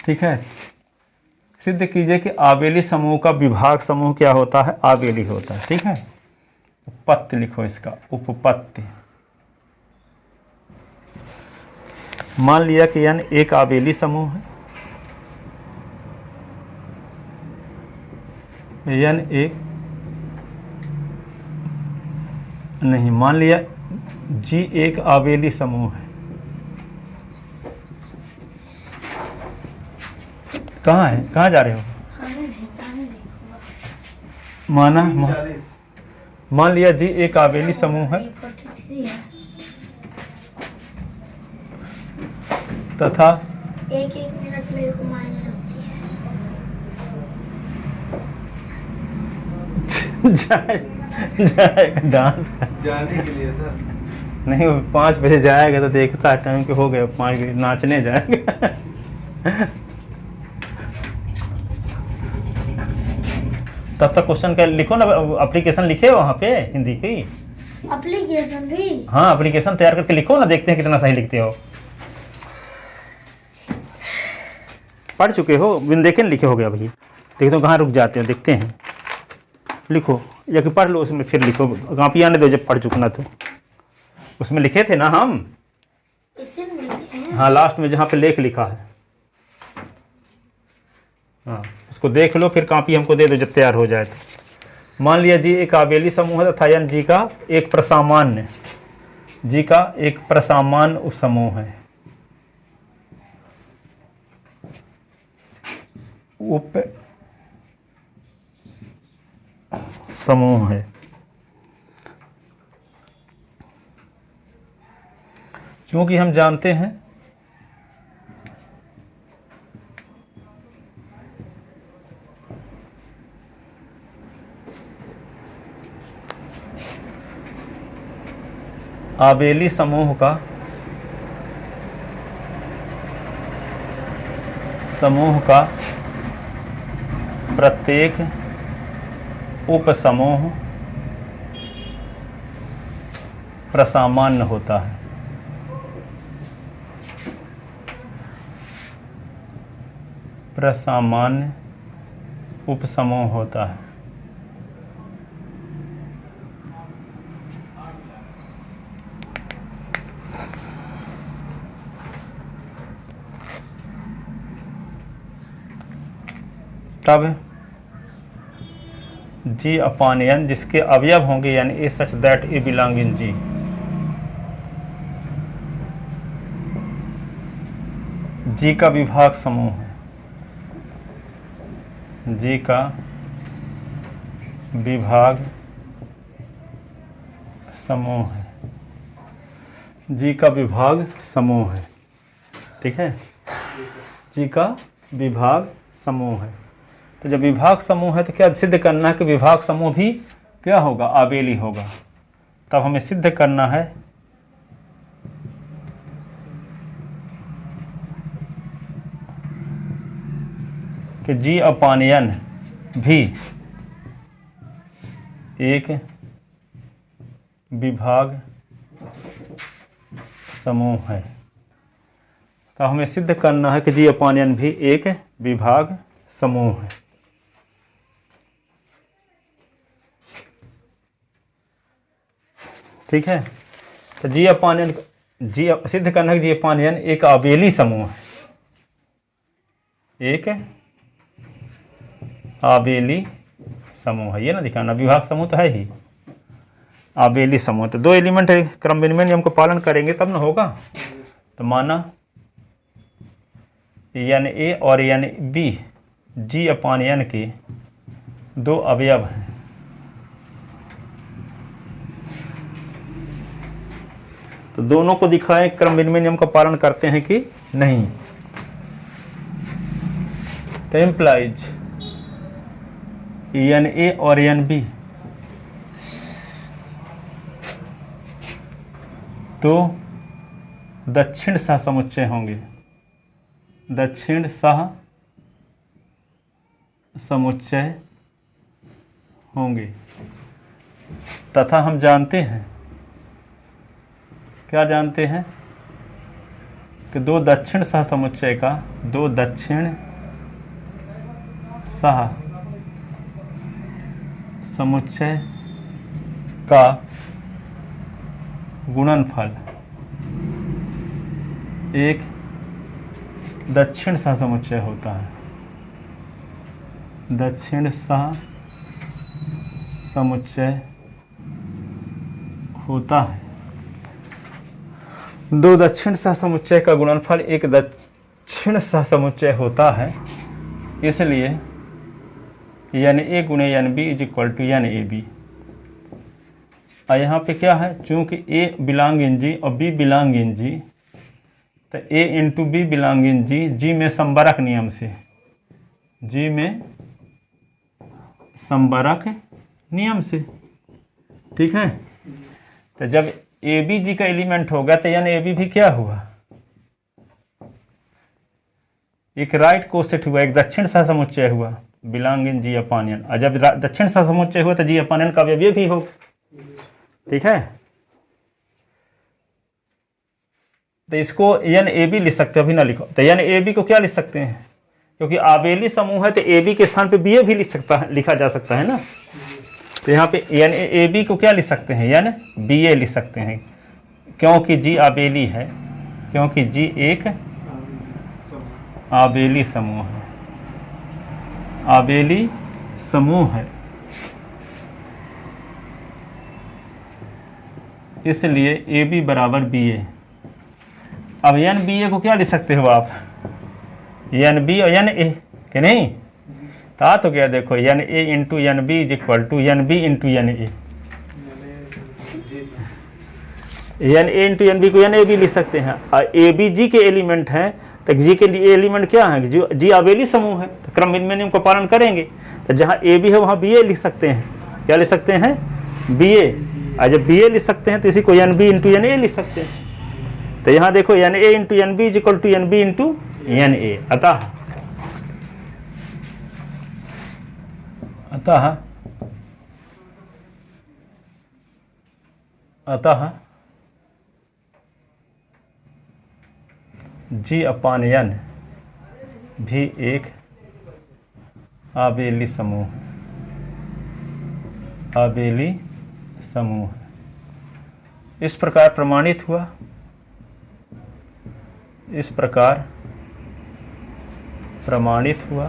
ठीक है, सिद्ध कीजिए कि आवेली समूह का विभाग समूह क्या होता है? आवेली होता है। ठीक है, उपपत्ति लिखो इसका, उपपत्ति। मान लिया कि n एक आवेली समूह है, n एक नहीं, मान लिया G एक आवेली समूह है। कहाँ है, कहाँ जा रहे हो? मान लिया जी एक आवेली समूह है तथा एक मिनट मेरे को मायने रखती है। जाएगा डांस जाने के लिए सर। नहीं, वो 5 बजे जाएगा तो देखता है टाइम के हो गए 5 बजे, नाचने जाएगा। तब तक क्वेश्चन का लिखो ना, एप्लीकेशन लिखे वहाँ पे हिंदी की। एप्लीकेशन भी? हाँ, एप्लीकेशन तैयार करके लिखो ना, देखते हैं कितना सही लिखते हो। पढ़ चुके हो, बिन देखे लिखे हो गया भाई। देखते हो कहाँ रुक जाते हो, देखते हैं। लिखो या कि पढ़ लो, उसमें फिर लिखो। कॉपी आने दो जब पढ़ चुकना तो। उसमें लिखे थे ना हम। इसी में लिखे हैं। हाँ, लास्ट में जहाँ पे लेख लिखा है, हाँ उसको देख लो, फिर कॉपी हमको दे दो जब तैयार हो जाए तो। मान लिया जी एक आबेली समूह है तथा यन जी का एक प्रसामान्य, जी का एक प्रसामान्य उपसमूह है। उप समूह है। क्योंकि हम जानते हैं आबेली समूह का प्रत्येक उपसमूह प्रसामान्य होता है। प्रसामान्य उपसमूह होता है। तब जी अपॉन एन जिसके अवयव होंगे यानी ए such that A belong in जी। जी का विभाग समूह है। जी का विभाग समूह है। जी का विभाग समूह है। ठीक है, जी का विभाग समूह है। तो जब विभाग समूह है तो क्या सिद्ध करना है कि विभाग समूह भी क्या होगा, आबेली होगा। तब हमें सिद्ध करना है कि जी अपॉन एन भी एक विभाग समूह है। तो हमें सिद्ध करना है कि जी अपॉन एन भी एक विभाग समूह है। ठीक है, तो जी अपॉन एन, जी सिद्ध करना है कि जी अपॉन एन एक आबेली समूह है। एक आबेली समूह है, ये ना दिखाना। विभाग समूह तो है ही, आबेली समूह। तो दो एलिमेंट है, क्रम विनिमय नियम को पालन करेंगे तब ना होगा। तो माना एन ए और एन बी जी अपॉन एन के दो अवयव हैं। तो दोनों को दिखाएं क्रम विनिमय नियम का पालन करते हैं कि नहीं। तो इम्प्लाइज एन ए और एन बी तो दक्षिण सह समुच्चय होंगे। दक्षिण सह समुच्चय होंगे तथा हम जानते हैं, क्या जानते हैं कि दो दक्षिण सह समुच्चय का, दो दक्षिण सह समुच्चय का गुणनफल एक दक्षिण सह समुच्चय होता है। दक्षिण सह समुच्चय होता है। दो दक्षिण सह समुच्चय का गुणनफल एक दक्षिण सह समुच्चय होता है। इसलिए एन ए गुणे N B is equal to N A B. और यहाँ पे क्या है, चूंकि ए बिलोंग इन जी और बी बिलोंग इन जी, तो ए इंटू बी बिलोंग इन जी, जी में संबरक नियम से, जी में संबरक नियम से। ठीक है, तो जब ए बी जी का एलिमेंट होगा तो एन ए बी भी क्या हुआ, एक राइट कोसेट हुआ, एक दक्षिण सह समुच्चय हुआ, belong in G upon N. और जब दक्षिण सह समुच्चय हुआ तो जी अपॉन एन का अवयव भी हो। ठीक है, तो इसको एन ए बी लिख सकते हो, अभी ना लिखो। तो एन ए बी को क्या लिख सकते हैं, क्योंकि आबेली समूह है तो ए बी के स्थान पे बी ए भी लिखा जा सकता है ना। तो यहाँ पे एन ए बी को क्या लिख सकते हैं, एन बी ए लिख सकते हैं, क्योंकि जी आबेली है, क्योंकि जी एक आबेली समूह है, आबेली समूह है, इसलिए ए बी बराबर बी ए। अब एन बी ए को क्या लिख सकते हो आप, एन बी और एन ए कि नहीं, तो क्या देखो N A into N B is equal to N B into N A. N A into N B को एन ए बी लिख सकते हैं। और ए बी जी के एलिमेंट हैं, तो जी के लिए एलिमेंट क्या है, जो जी आबेली समूह है, तो क्रम भिन्न नियम को पालन करेंगे। तो जहाँ ए बी है वहाँ बी ए लिख सकते हैं, क्या लिख सकते हैं, बी ए। और जब बी ए लिख सकते हैं तो इसी को N B into N A लिख सकते हैं। तो यहाँ देखो N A into N B is equal to N B into N A. अतः जी अपॉन एन भी एक आबेली समूह, आबेली समूह इस प्रकार प्रमाणित हुआ, इस प्रकार प्रमाणित हुआ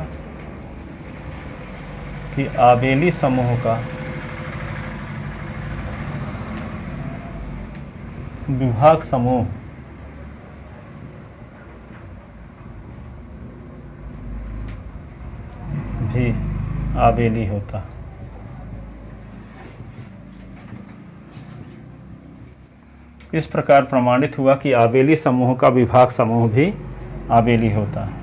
कि आबेली समूह का विभाग समूह भी आबेली होता। इस प्रकार प्रमाणित हुआ कि आबेली समूह का विभाग समूह भी आबेली होता है।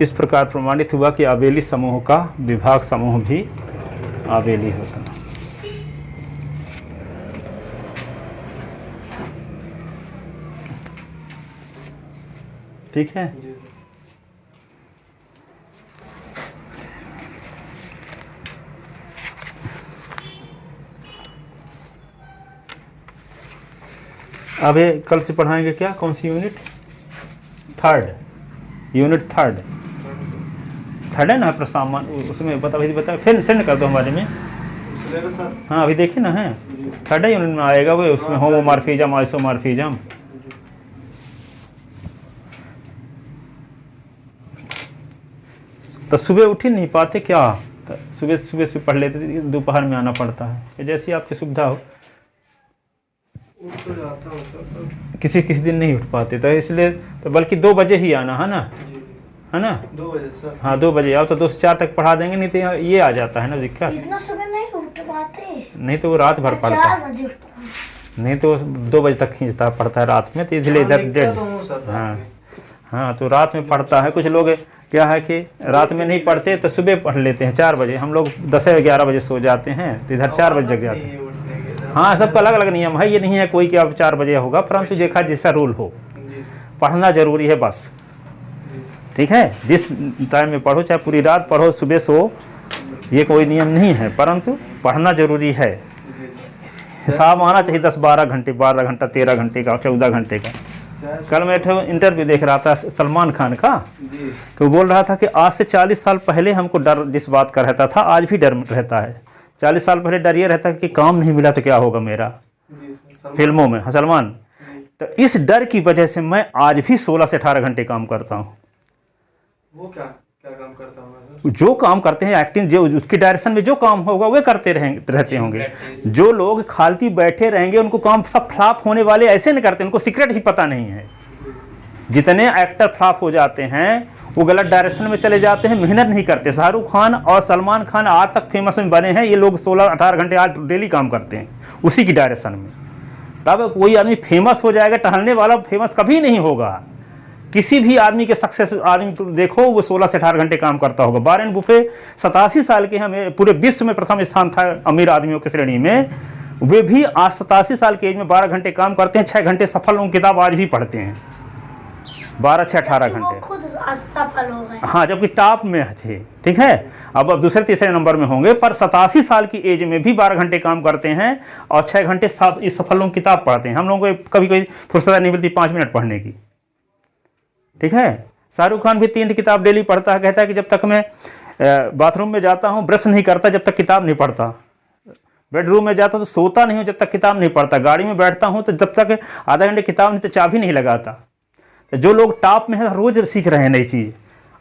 इस प्रकार प्रमाणित हुआ कि आबेली समूह का विभाग समूह भी आबेली होता है। ठीक है, अब ये कल से पढ़ाएंगे क्या, कौन सी यूनिट, यूनिट थर्ड है ना, प्रसामान, उसमें बता फिर सेंड कर दो हमारे में। हाँ अभी देखिए ना, है थर्ड यूनिट में आएगा वो, उसमें होमोमॉर्फिज्म आइसोमॉर्फिज्म। तो सुबह उठ ही नहीं पाते क्या, तो सुबह पढ़ लेते, दोपहर में आना पड़ता है, जैसी आपकी सुविधा हो। किसी दिन नहीं उठ पाते, तो इसलिए तो बल्कि 2 बजे ही आना है ना 2 बजे सर। हाँ 2 बजे आओ, तो 2 से 4 तक पढ़ा देंगे, नहीं तो ये आ जाता है ना दिक्कत। इतना सुबह नहीं उठ पाते, नहीं तो वो रात भर पढ़ता है, 4 बजे उठता है, नहीं तो 2 बजे तक खींचता पढ़ता है रात में, तो इसलिए इधर हाँ तो रात में पढ़ता है। कुछ लोग क्या है कि रात में नहीं पढ़ते तो सुबह पढ़ लेते हैं 4 बजे, हम लोग 10 या 11 बजे सो जाते हैं, तो इधर 4 बजे जग जाते हैं। हाँ सबका अलग अलग नियम है, ये नहीं है कोई कि अब 4 बजे होगा, परंतु देखा जैसा रूल हो, पढ़ना जरूरी है बस। ठीक है, जिस टाइम में पढ़ो, चाहे पूरी रात पढ़ो, सुबह सो, ये कोई नियम नहीं है, परंतु पढ़ना जरूरी है। हिसाब आना चाहिए 10-12 घंटे, 12 घंटा, 13 घंटे का, 14 घंटे का। कल मैं इंटरव्यू देख रहा था सलमान खान का, तो बोल रहा था कि आज से 40 साल पहले हमको डर जिस बात का रहता था, आज भी डर रहता है। 40 साल पहले डर ये रहता कि काम नहीं मिला तो क्या होगा मेरा, फिल्मों में सलमान। तो इस डर की वजह से मैं आज भी 16 से 18 घंटे काम करता हूँ। वो क्या काम करता हूँ? जो काम करते हैं एक्टिंग, जो उसकी डायरेक्शन में जो काम होगा वे करते रहते होंगे। जो लोग खालती बैठे रहेंगे उनको काम सब फ्लॉप होने वाले ऐसे नहीं करते, उनको सीक्रेट ही पता नहीं है। जितने एक्टर फ्लॉप हो जाते हैं वो गलत डायरेक्शन में चले जाते हैं, मेहनत नहीं करते। शाहरुख खान और सलमान खान आज तक फेमस में बने हैं, ये लोग 16-18 घंटे आज डेली काम करते हैं उसी की डायरेक्शन में। तब कोई आदमी फेमस हो जाएगा, टहलने वाला फेमस कभी नहीं होगा। किसी भी आदमी के सक्सेस आदमी देखो वो 16 से 18 घंटे काम करता होगा। वॉरेन बुफे 87 साल के, हमें पूरे विश्व में प्रथम स्थान था अमीर आदमियों की श्रेणी में, वे भी आज 87 साल की एज में 12 घंटे काम करते हैं, 6 घंटे सफल उनकी किताब आज भी पढ़ते हैं। 12 से 18 जबकि वो घंटे। खुद असफल हो गए। हाँ, जबकि टॉप में थे, ठीक है। अब दूसरे तीसरे नंबर में होंगे, पर 87 साल की एज में भी 12 घंटे काम करते हैं और 6 घंटे इस सफल लोग किताब पढ़ते हैं। हम लोगों को कभी कोई फुर्सत नहीं मिलती 5 मिनट पढ़ने की, ठीक है। शाहरुख खान भी 3 किताब डेली पढ़ता है, कहता है कि जब तक मैं बाथरूम में जाता हूँ ब्रश नहीं करता जब तक किताब नहीं पढ़ता, बेडरूम में जाता तो सोता नहीं हूँ जब तक किताब नहीं पढ़ता, गाड़ी में बैठता हूँ तो जब तक आधा घंटे किताब नहीं तो चाबी नहीं लगाता। तो जो लोग टॉप में है रोज सीख रहे हैं नई चीज़,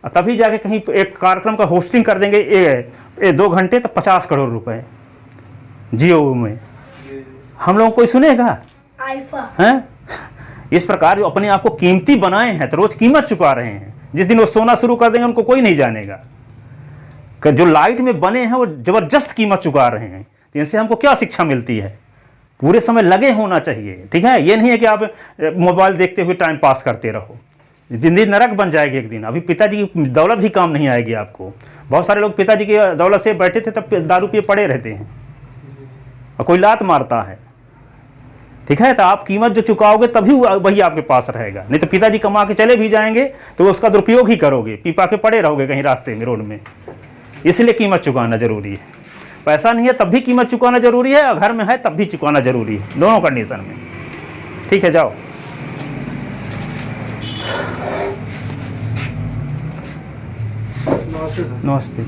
तभी जाके कहीं एक कार्यक्रम का होस्टिंग कर देंगे 2 घंटे तो 50 करोड़ रुपए जियो में। हम लोग कोई सुनेगा? आईफा हैं? इस प्रकार जो अपने आप को कीमती बनाए हैं तो रोज कीमत चुका रहे हैं। जिस दिन वो सोना शुरू कर देंगे उनको कोई नहीं जानेगा कि जो लाइट में बने हैं वो जबरदस्त कीमत चुका रहे हैं। तो इनसे हमको क्या शिक्षा मिलती है? पूरे समय लगे होना चाहिए, ठीक है। ये नहीं है कि आप मोबाइल देखते हुए टाइम पास करते रहो, जिंदगी नरक बन जाएगी एक दिन। अभी पिताजी की दौलत भी काम नहीं आएगी आपको। बहुत सारे लोग पिताजी की दौलत से बैठे थे तब दारू पिए पड़े रहते हैं और कोई लात मारता है, ठीक है। तो आप कीमत जो चुकाओगे तभी वही आपके पास रहेगा, नहीं तो पिताजी कमा के चले भी जाएंगे तो उसका दुरुपयोग ही करोगे, पीपा के पड़े रहोगे कहीं रास्ते में, रोड में। इसलिए कीमत चुकाना जरूरी है। पैसा नहीं है तब भी कीमत चुकाना जरूरी है और घर में है तब भी चुकाना जरूरी है, दोनों कंडीशन में, ठीक है। जाओ। नमस्ते सर। नमस्ते।